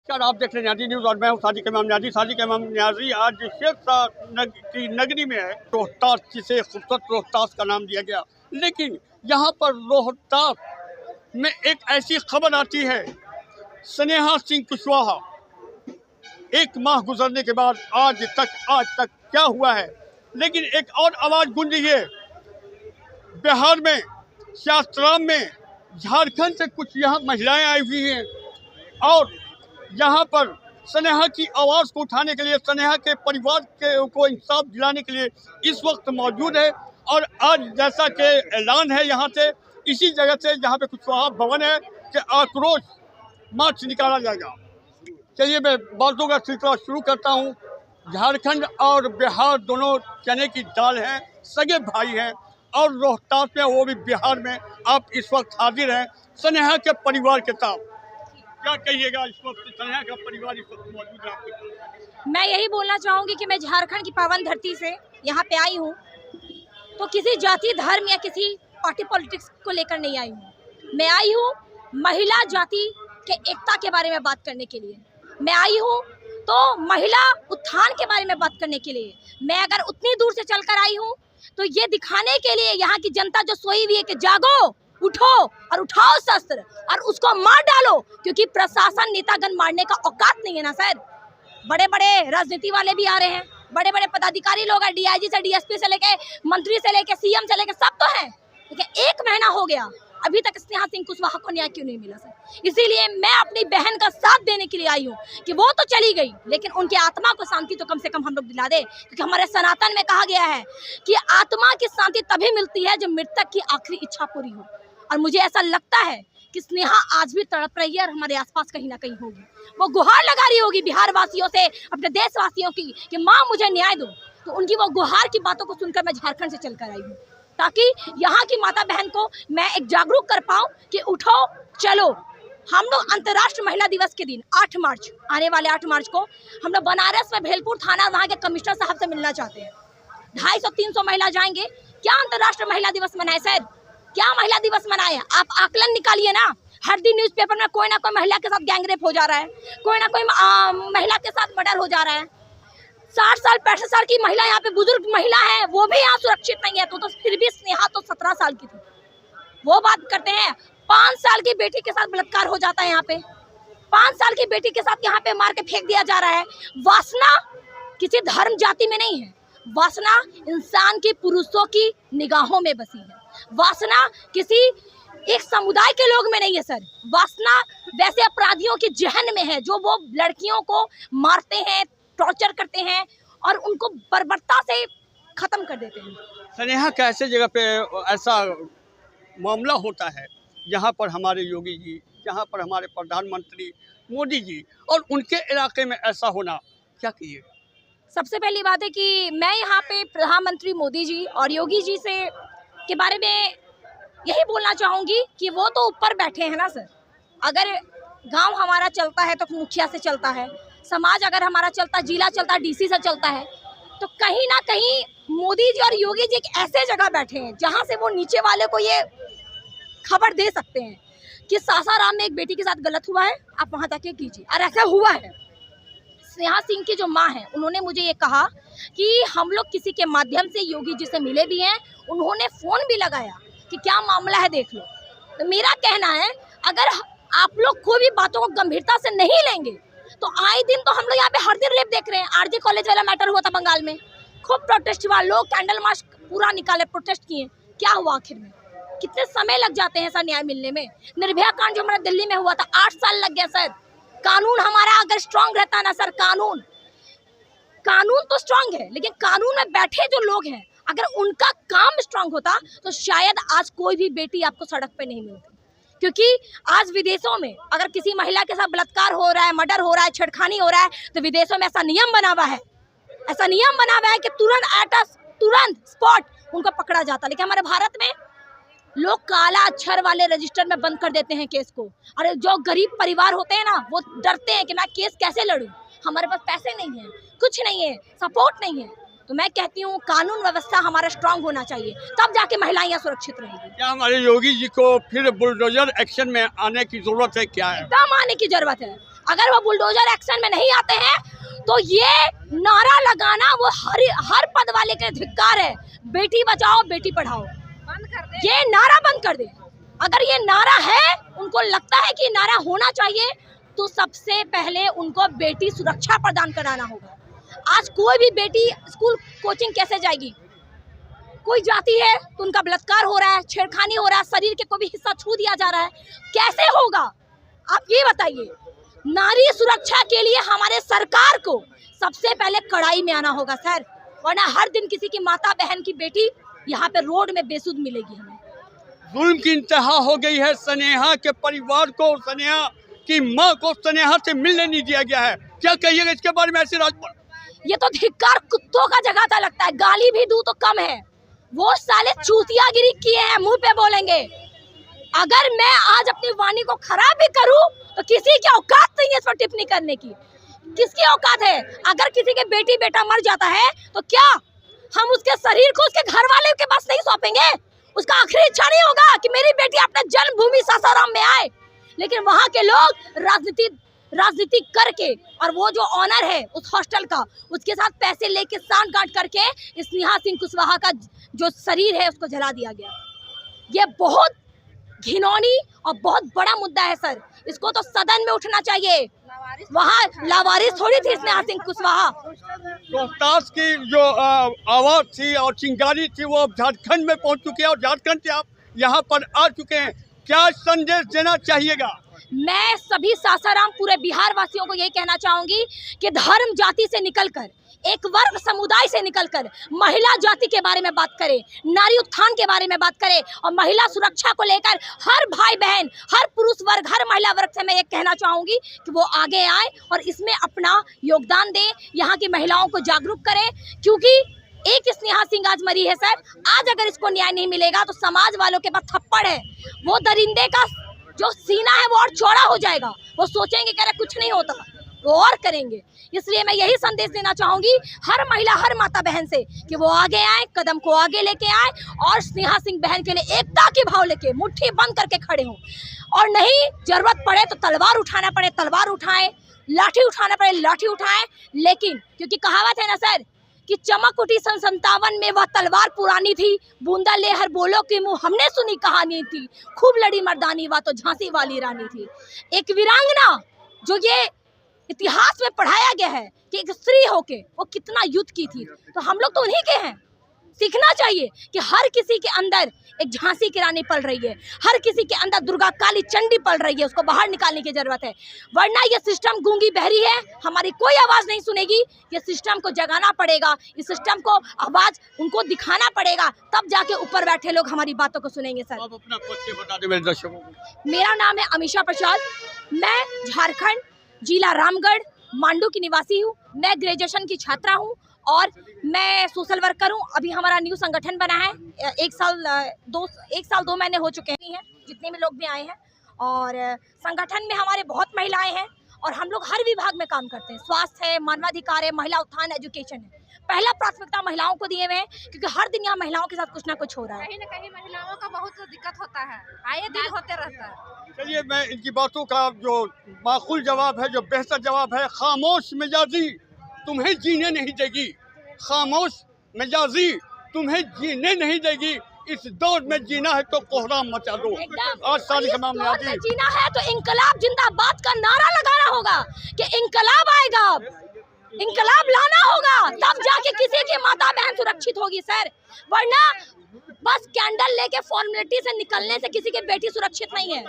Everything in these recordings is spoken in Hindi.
नमस्कार, आप देख रहे हैं न्याजी न्यूज़ और मैं हूँ साजिक इमाम न्याजी। साजिक इमाम न्याजी आज शेरशाह की नगरी में है। रोहतास, जिसे खूबसूरत रोहतास का नाम दिया गया, लेकिन यहाँ पर रोहतास में एक ऐसी खबर आती है, स्नेहा सिंह कुशवाहा 1 माह गुजरने के बाद आज तक क्या हुआ है। लेकिन एक और आवाज़ गूंज रही है, बिहार में शास्त्राम में झारखंड से कुछ यहाँ महिलाएं आई हुई हैं और यहाँ पर स्नेहा की आवाज़ को उठाने के लिए, स्नेहा के परिवार को इंसाफ दिलाने के लिए इस वक्त मौजूद है। और आज जैसा कि ऐलान है यहाँ से, इसी जगह से जहाँ पे कुशवाहा भवन है, कि आक्रोश मार्च निकाला जाएगा। चलिए मैं बातों का सिलसिला शुरू करता हूँ। झारखंड और बिहार दोनों चने की दाल हैं, सगे भाई हैं, और रोहतास में, वो भी बिहार में, आप इस वक्त हाजिर हैं स्नेहा के परिवार के साथ। क्या कहिएगा इस वक्त स्नेहा का परिवार इस वक्त मौजूद है आपके साथ? मैं यही बोलना चाहूँगी कि मैं झारखंड की पावन धरती से यहाँ पे आई हूँ, तो किसी जाति, धर्म या किसी पार्टी पॉलिटिक्स को लेकर नहीं आई हूँ। मैं आई हूँ महिला जाति के एकता के बारे में बात करने के लिए। मैं आई हूँ तो महिला उत्थान के बारे में बात करने के लिए। मैं अगर उतनी दूर से चलकर आई हूँ तो ये दिखाने के लिए, यहाँ की जनता जो सोई हुई है, कि जागो, उठो और उठाओ शस्त्र और उसको मार डालो, क्योंकि प्रशासन, नेतागण मारने का औकात नहीं है ना सर। बड़े बड़े राजनीति वाले भी आ रहे हैं, बड़े बड़े पदाधिकारी लोग हैं, डीआईजी से डीएसपी से लेके मंत्री से लेके सीएम से लेके सब तो हैं। लेकिन 1 महीना हो गया, अभी तक स्नेहा सिंह कुशवाहा को न्याय क्यों नहीं मिला सर? इसीलिए मैं अपनी बहन का साथ देने के लिए आई हूँ कि वो तो चली गई, लेकिन उनकी आत्मा को शांति तो कम से कम हम लोग दिला दे, क्योंकि हमारे सनातन में कहा गया है कि आत्मा की शांति तभी मिलती है जब मृतक की आखिरी इच्छा पूरी हो। और मुझे ऐसा लगता है कि स्नेहा आज भी तड़प रही है और हमारे आसपास कहीं ना कहीं होगी। वो गुहार लगा रही होगी बिहार वासियों से, अपने देशवासियों की, कि माँ मुझे न्याय दो। तो उनकी वो गुहार की बातों को सुनकर मैं झारखंड से चलकर आई हूँ, ताकि यहाँ की माता बहन को मैं एक जागरूक कर पाऊँ कि उठो चलो। हम लोग अंतर्राष्ट्रीय महिला दिवस के दिन 8 मार्च, आने वाले 8 मार्च को हम लोग बनारस में भेलपुर थाना, वहाँ के कमिश्नर साहब से मिलना चाहते हैं। 250-300 महिला जाएंगे। क्या अंतर्राष्ट्रीय महिला दिवस मनाए सर? क्या महिला दिवस मनाए? आप आकलन निकालिए ना। हर दिन न्यूज़पेपर में कोई ना कोई महिला के साथ गैंगरेप हो जा रहा है, कोई ना कोई महिला के साथ मर्डर हो जा रहा है। 60 साल 65 साल की महिला, यहाँ पे बुजुर्ग महिला है, वो भी यहाँ सुरक्षित नहीं है। तो फिर भी स्नेहा तो 17 साल की थी। वो बात करते हैं 5 साल की बेटी के साथ बलात्कार हो जाता है यहाँ पे। 5 साल की बेटी के साथ यहाँ पे मार के फेंक दिया जा रहा है। वासना किसी धर्म जाति में नहीं है, वासना इंसान की, पुरुषों की निगाहों में बसी है। वासना किसी एक समुदाय के लोग में नहीं है सर। वासना वैसे अपराधियों की जहन में है, जो वो लड़कियों को मारते हैं, टॉर्चर करते हैं और उनको बर्बरता से खत्म कर देते हैं। स्नेहा कैसे जगह पे ऐसा मामला होता है जहाँ पर हमारे योगी जी, जहाँ पर हमारे प्रधानमंत्री मोदी जी, और उनके इलाके में ऐसा होना, क्या कहिए? सबसे पहली बात है कि मैं यहाँ पे प्रधानमंत्री मोदी जी और योगी जी से के बारे में यही बोलना चाहूँगी कि वो तो ऊपर बैठे हैं ना सर। अगर गांव हमारा चलता है तो मुखिया से चलता है, समाज अगर हमारा चलता, जिला चलता, डीसी से चलता है, तो कहीं ना कहीं मोदी जी और योगी जी एक ऐसे जगह बैठे हैं जहाँ से वो नीचे वाले को ये खबर दे सकते हैं कि सासाराम में एक बेटी के साथ गलत हुआ है, आप वहाँ जाके कीजिए। और ऐसा हुआ है। स्नेहा सिंह की जो माँ है, उन्होंने मुझे ये कहा कि हम लोग किसी के माध्यम से योगी जी से मिले भी हैं, उन्होंने फ़ोन भी लगाया कि क्या मामला है देख लो। तो मेरा कहना है, अगर आप लोग कोई भी बातों को गंभीरता से नहीं लेंगे तो आए दिन तो हम लोग यहाँ पे हर दिन रेप देख रहे हैं। आरजे कॉलेज वाला मैटर हुआ था बंगाल में, खूब प्रोटेस्ट हुआ, लोग कैंडल मार्च पूरा निकाले, प्रोटेस्ट किए। क्या हुआ आखिर में? कितने समय लग जाते हैं सर न्याय मिलने में। निर्भया कांड जो हमारा दिल्ली में हुआ था, 8 साल लग गया सर। कानून हमारा अगर स्ट्रांग रहता ना सर, कानून तो स्ट्रांग है, लेकिन कानून में बैठे जो लोग हैं, अगर उनका काम स्ट्रांग होता तो शायद आज कोई भी बेटी आपको सड़क पे नहीं मिलती। क्योंकि आज विदेशों में अगर किसी महिला के साथ बलात्कार हो रहा है, मर्डर हो रहा है, छेड़खानी हो रहा है, तो विदेशों में ऐसा नियम बना हुआ है, कि तुरंत स्पॉट उनको पकड़ा जाता। लेकिन हमारे भारत में लोग काला अक्षर वाले रजिस्टर में बंद कर देते हैं केस को। और जो गरीब परिवार होते हैं ना, वो डरते हैं कि मैं केस कैसे लड़ूं, हमारे पास पैसे नहीं है, कुछ नहीं है, सपोर्ट नहीं है। तो मैं कहती हूँ कानून व्यवस्था हमारा स्ट्रांग होना चाहिए, तब जाके महिलाएं यहाँ सुरक्षित रहेगी। क्या हमारे योगी जी को फिर बुलडोजर एक्शन में आने की जरूरत है? क्या है? एकदम आने की जरूरत है। अगर वो बुलडोजर एक्शन में नहीं आते हैं तो ये नारा लगाना वो हर पद वाले के धिक्कार है। बेटी बचाओ बेटी पढ़ाओ बंद कर दे, ये नारा बंद कर दे। अगर ये नारा है, उनको लगता है कि नारा होना चाहिए, तो सबसे पहले उनको बेटी सुरक्षा प्रदान कराना होगा। आज कोई भी बेटी स्कूल कोचिंग कैसे जाएगी? कोई जाती है तो उनका बलात्कार हो रहा है, छेड़खानी हो रहा है, शरीर के कोई भी हिस्सा छू दिया जा रहा है, कैसे होगा? आप ये बताइए। नारी सुरक्षा के लिए हमारे सरकार को सबसे पहले कड़ाई में आना होगा सर, वरना हर दिन किसी की माता बहन की बेटी यहाँ पे रोड में बेसुध मिलेगी हमें। जुल्म की इंतहा हो गई है। स्नेहा के परिवार को, स्नेहा की मां को स्नेहा से मिलने नहीं दिया गया है। क्या कहिएगा इसके बारे में? ऐसे राजपुर, ये तो धिक्कार कुत्तों का जगाता लगता है। गाली भी दूं तो कम है। वो साले चूतियागिरी किए हैं, मुंह पे बोलेंगे। अगर मैं आज अपनी वाणी को खराब भी करूं तो किसी की औकात नहीं है इस पर टिप्पणी करने की। किसकी औकात है? अगर किसी के बेटी बेटा मर जाता है तो क्या हम उसके शरीर को उसके घर वाले के पास नहीं सौंपेंगे? उसका आखिरी इच्छा नहीं होगा कि मेरी बेटी अपने जन्मभूमि सासाराम में आए? लेकिन वहाँ के लोग राजनीति करके, और वो जो ऑनर है उस हॉस्टल का, उसके साथ पैसे लेके सांठ-गांठ करके स्नेहा सिंह कुशवाहा का जो शरीर है उसको जला दिया गया। ये बहुत घिनौनी और बहुत बड़ा मुद्दा है सर। इसको तो सदन में उठना चाहिए। वहाँ लावारिस थोड़ी थी स्नेहा सिंह कुशवाहा। रोहतास की जो आवाज थी और चिंगारी थी वो अब झारखंड में पहुंच चुकी है और झारखंड से आप यहाँ पर आ चुके हैं। क्या संदेश देना चाहिएगा? मैं सभी सासाराम पूरे बिहार वासियों को यही कहना चाहूंगी कि धर्म जाति से निकलकर, एक वर्ग समुदाय से निकलकर महिला जाति के बारे में बात करें, नारी उत्थान के बारे में बात करें, और महिला सुरक्षा को लेकर हर भाई बहन, हर पुरुष वर्ग, हर महिला वर्ग से मैं ये कहना चाहूंगी कि वो आगे आए और इसमें अपना योगदान दें, यहाँ की महिलाओं को जागरूक करें। क्योंकि एक स्नेहा सिंह आज मरी है सर, आज अगर इसको न्याय नहीं मिलेगा तो समाज वालों के पास थप्पड़ है। वो दरिंदे का जो सीना है वो और चौड़ा हो जाएगा। वो सोचेंगे कि अरे कुछ नहीं होता, वो और करेंगे। इसलिए मैं यही संदेश देना चाहूंगी हर महिला, हर माता बहन से कि वो आगे आए, कदम को आगे लेके आए और स्नेहा सिंह बहन के लिए एकता के भाव लेके मुट्ठी बंद करके खड़े हों। और नहीं जरूरत पड़े तो तलवार उठाना पड़े तलवार उठाएं, लाठी उठाना पड़े लाठी उठाएं। लेकिन क्योंकि कहावत है ना सर कि चमक उठी सन 57 में, वह तलवार पुरानी थी, बूंदा ले हर बोलो की मुंह हमने सुनी कहानी थी, खूब लड़ी मर्दानी वह तो झांसी वाली रानी थी। एक वीरांगना जो ये इतिहास में पढ़ाया गया है कि एक स्त्री होके वो कितना युद्ध की थी, तो हम लोग तो उन्हीं के हैं। सीखना चाहिए कि हर किसी के अंदर एक झांसी की रानी पल रही है, हर किसी के अंदर दुर्गा काली चंडी पल रही है, उसको बाहर निकालने की जरूरत है। वरना ये सिस्टम गूंगी बहरी है, हमारी कोई आवाज नहीं सुनेगी। ये सिस्टम को जगाना पड़ेगा, इस सिस्टम को आवाज उनको दिखाना पड़ेगा, तब जाके ऊपर बैठे लोग हमारी बातों को सुनेंगे। सर आप अपना परिचय बता दें मेरे दर्शकों को। मेरा नाम है अमीषा प्रसाद, मैं झारखंड जिला रामगढ़ मांडू की निवासी हूँ। मैं ग्रेजुएशन की छात्रा हूँ और मैं सोशल वर्कर हूँ। अभी हमारा न्यू संगठन बना है, एक साल 2 महीने हो चुके हैं, जितने भी लोग भी आए हैं। और संगठन में हमारे बहुत महिलाएं हैं और हम लोग हर विभाग में काम करते हैं। स्वास्थ्य है, मानवाधिकार है, महिला उत्थान, एजुकेशन है। पहला प्राथमिकता महिलाओं को दिए हुए हैं क्योंकि हर दिन यहाँ महिलाओं के साथ कुछ ना कुछ हो रहा है। कहीं न कहीं महिलाओं का बहुत दिक्कत होता है, आए दिन होते रहता है। चलिए, मैं इनकी बातों का जो माकूल जवाब है, जो बेहतर जवाब है, खामोश मिजाजी तुम्हें जीने नहीं देगी, खामोश मिजाजी तुम्हें जीने नहीं देगी। इस दौर में जीना है तो कोहराम मचा दो। आज सारी तमाम जीना है तो इंकलाब जिंदाबाद का नारा लगाना होगा कि इंकलाब आएगा, इंकलाब लाना होगा, तब जाके किसी की माता बहन सुरक्षित होगी सर। वरना बस कैंडल लेके फॉर्मेलिटी से निकलने से किसी की बेटी सुरक्षित नहीं है।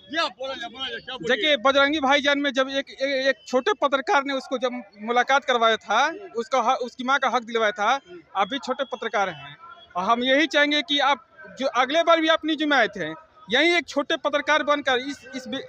देखिए, बजरंगी भाईजान में जब एक छोटे पत्रकार ने उसको जब मुलाकात करवाया था, उसकी मां का हक दिलवाया था। आप भी छोटे पत्रकार हैं और हम यही चाहेंगे कि आप जो अगले बार भी अपनी जिम्मे आए थे, यही एक छोटे पत्रकार बनकर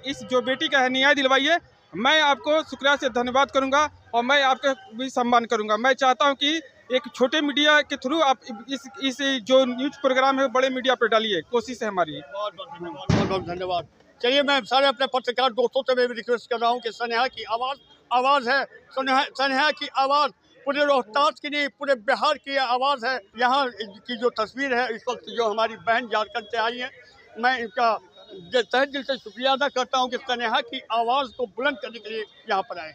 इस जो बेटी का है न्याय दिलवाइए। मैं आपको शुक्रिया से धन्यवाद करूंगा और मैं आपका भी सम्मान करूंगा। मैं चाहता हूं कि एक छोटे मीडिया के थ्रू आप इस जो न्यूज प्रोग्राम है बड़े मीडिया पे डालिए, कोशिश है हमारी। बहुत धन्यवाद। चलिए, मैं सारे अपने पत्रकार दोस्तों से मैं भी रिक्वेस्ट कर रहा हूँ कि स्नेहा की आवाज़ है, स्नेहा की आवाज़ पूरे रोहतास की नहीं, पूरे बिहार की आवाज़ है। यहाँ की जो तस्वीर है इस वक्त जो हमारी बहन झारखंड से आई है, मैं इनका तहे दिल से शुक्रिया अदा करता हूँ कि सनेहा की आवाज़ को बुलंद करने के लिए यहाँ पर आए।